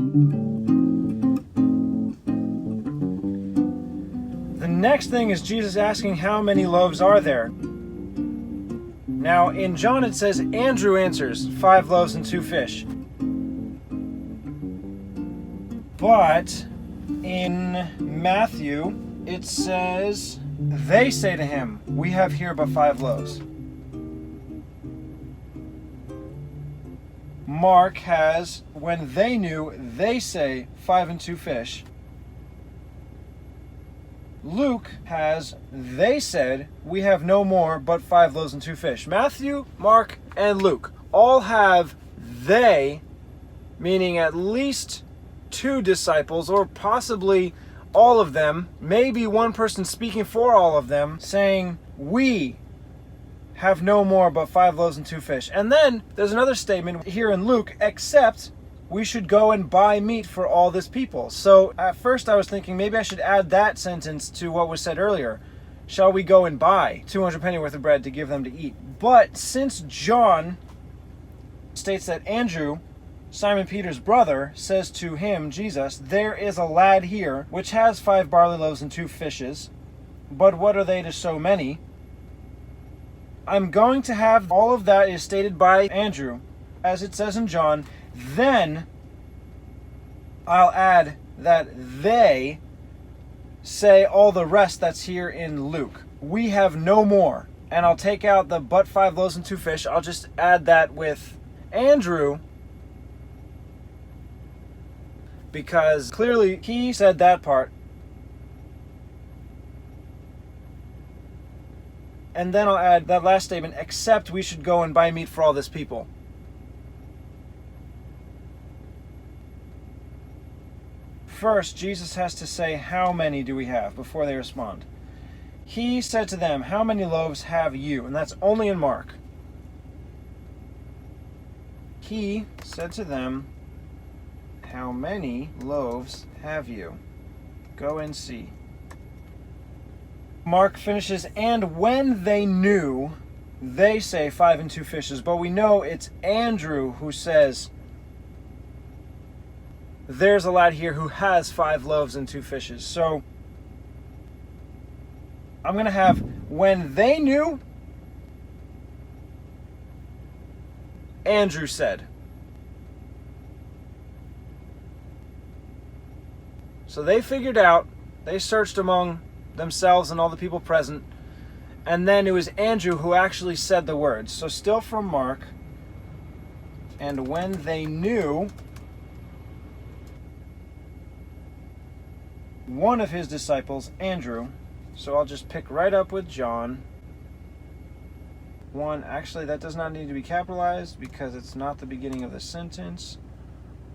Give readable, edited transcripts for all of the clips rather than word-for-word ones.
The next thing is Jesus asking how many loaves are there. Now in John it says Andrew answers, 5 loaves and 2 fish. But in Matthew it says they say to him, we have here but 5 loaves. Mark has, when they knew, they say 5 and 2 fish. Luke has, they said, we have no more but 5 loaves and 2 fish. Matthew, Mark, and Luke all have they, meaning at least 2 disciples, or possibly all of them, maybe one person speaking for all of them, saying, we have no more but 5 loaves and 2 fish. And then there's another statement here in Luke, except we should go and buy meat for all this people. So at first I was thinking maybe I should add that sentence to what was said earlier. Shall we go and buy 200 penny worth of bread to give them to eat? But since John states that Andrew, Simon Peter's brother, says to him, Jesus, there is a lad here which has 5 barley loaves and 2 fishes, but what are they to so many? I'm going to have all of that is stated by Andrew, as it says in John. Then I'll add that they say all the rest that's here in Luke. We have no more. And I'll take out the but 5 loaves and 2 fish. I'll just add that with Andrew, because clearly he said that part. And then I'll add that last statement, except we should go and buy meat for all this people. First, Jesus has to say, how many do we have, before they respond. He said to them, how many loaves have you? And that's only in Mark. He said to them, how many loaves have you? Go and see. Mark finishes, and when they knew, they say 5 and 2 fishes. But we know it's Andrew who says, there's a lad here who has 5 loaves and 2 fishes. So I'm going to have when they knew, Andrew said. So they figured out, they searched among themselves and all the people present, and then it was Andrew who actually said the words. So still from Mark, and when they knew, one of his disciples, Andrew, so I'll just pick right up with John 1. Actually, that does not need to be capitalized because it's not the beginning of the sentence.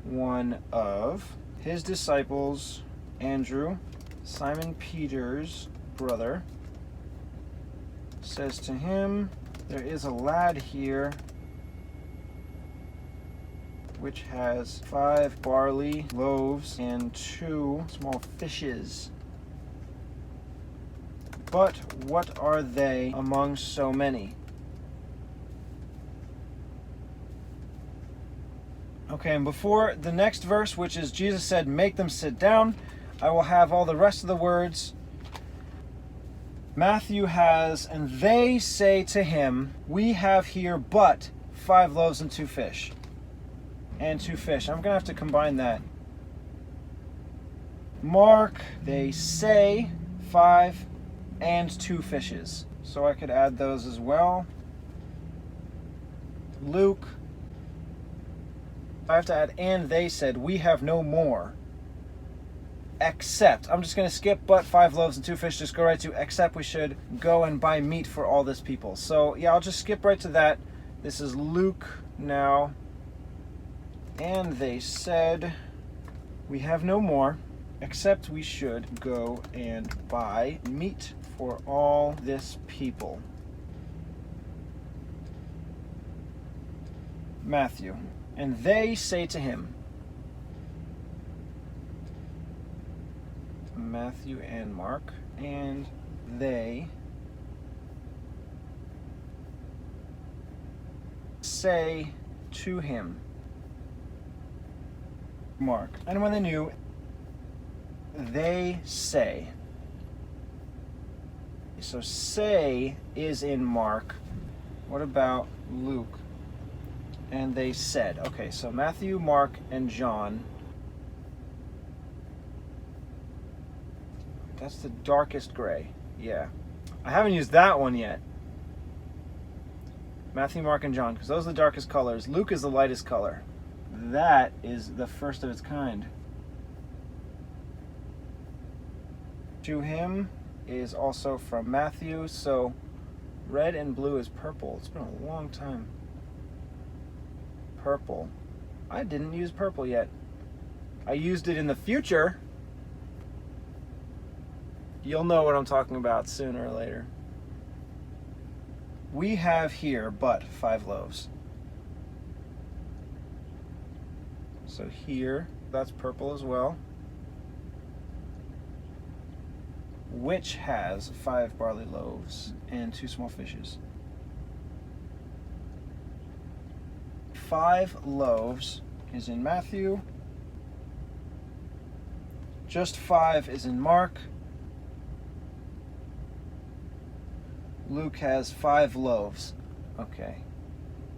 One of his disciples, Andrew, Simon Peter's brother, says to him, there is a lad here which has 5 barley loaves and 2 small fishes. But what are they among so many? Okay, and before the next verse, which is Jesus said, make them sit down, I will have all the rest of the words. Matthew has, and they say to him, we have here but 5 loaves and 2 fish. And 2 fish. I'm going to have to combine that. Mark, they say 5 and 2 fishes. So I could add those as well. Luke, I have to add, and they said, we have no more. Except, I'm just going to skip but 5 loaves and 2 fish, just go right to, except we should go and buy meat for all this people. So yeah, I'll just skip right to that. This is Luke now. And they said, we have no more, except we should go and buy meat for all this people. Matthew, and they say to him, Matthew and Mark, and they say to him, Mark. And when they knew, they say. So say is in Mark. What about Luke? And they said. Okay, so Matthew, Mark, and John. That's the darkest gray. Yeah. I haven't used that one yet. Matthew, Mark, and John, because those are the darkest colors. Luke is the lightest color. That is the first of its kind. To him is also from Matthew, so red and blue is purple. It's been a long time. Purple. I didn't use purple yet. I used it in the future. You'll know what I'm talking about sooner or later. We have here but 5 loaves. So here, that's purple as well. Which has 5 barley loaves and 2 small fishes. 5 loaves is in Matthew. Just 5 is in Mark. Luke has 5 loaves. Okay.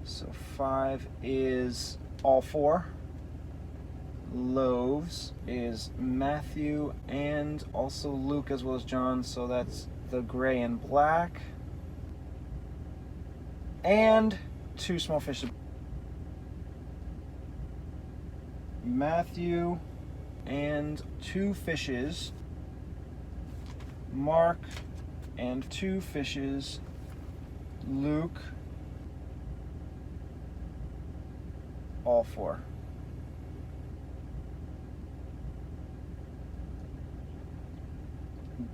So 5 is all 4. Loaves is Matthew and also Luke as well as John, so that's the gray and black. And 2 small fishes. Matthew and 2 fishes. Mark and 2 fishes. Luke, all 4.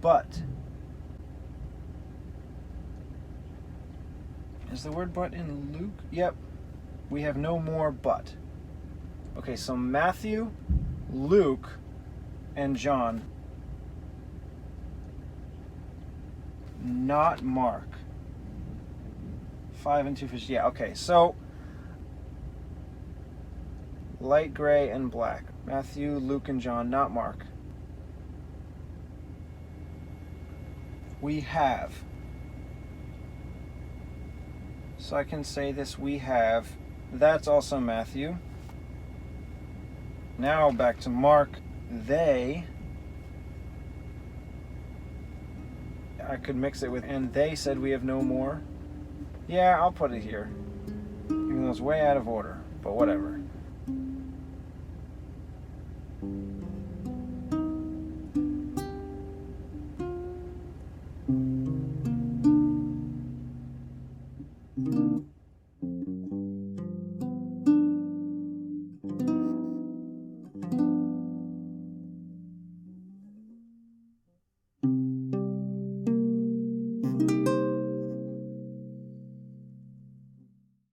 But is the word but in Luke? Yep. We have no more but. Okay, so Matthew, Luke, and John. Not Mark. 5 and 2 fishes. Yeah, okay. So light gray and black. Matthew, Luke, and John, not Mark. We have. So I can say this, we have. That's also Matthew. Now back to Mark. They. I could mix it with, and they said we have no more. Yeah, I'll put it here. Even though it's way out of order, but whatever.